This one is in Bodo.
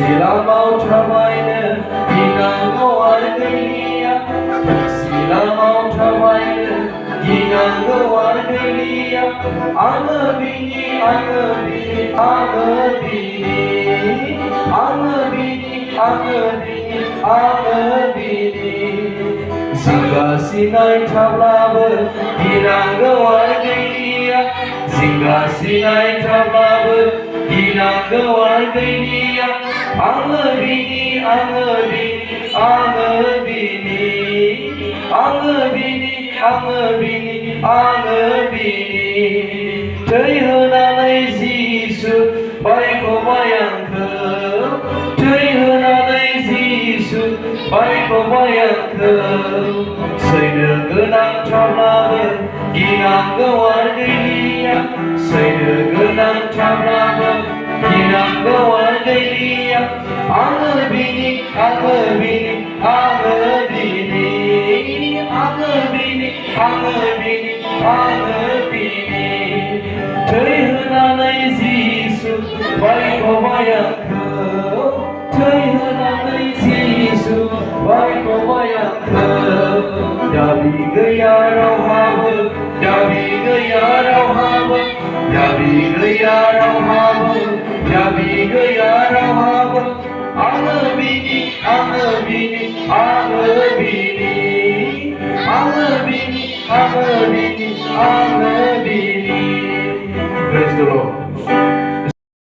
Silamau travaine, ginango argelia. Silamau travaine, ginango argelia. Anabini, anabini, anabini, anabini, anabini, anabini. Singa sinai tablabe, ginango argelia. Singa sinai tablabe. Ginango argelia, anabini, anabini, anabini, anabini, anabini, anabini. Tei henanai Jisu, baiko bayangke. Tei henanai Jisu, baiko bayangke. Sayda genang tablabe, ginango argelia. Sayda genang tablabe. Ginango argelia, anabini, anabini, anabini, anabini, anabini, anabini. Tei henanai Jisu, baiko bayangke. Tei henanai Jisu, baiko bayangke. Dabi gaya rohabe, dabi gaya rohabe, dabi gaya rohabe. Jabi gaya rahab, anabini, anabini, anabini, anabini, anabini, anabini.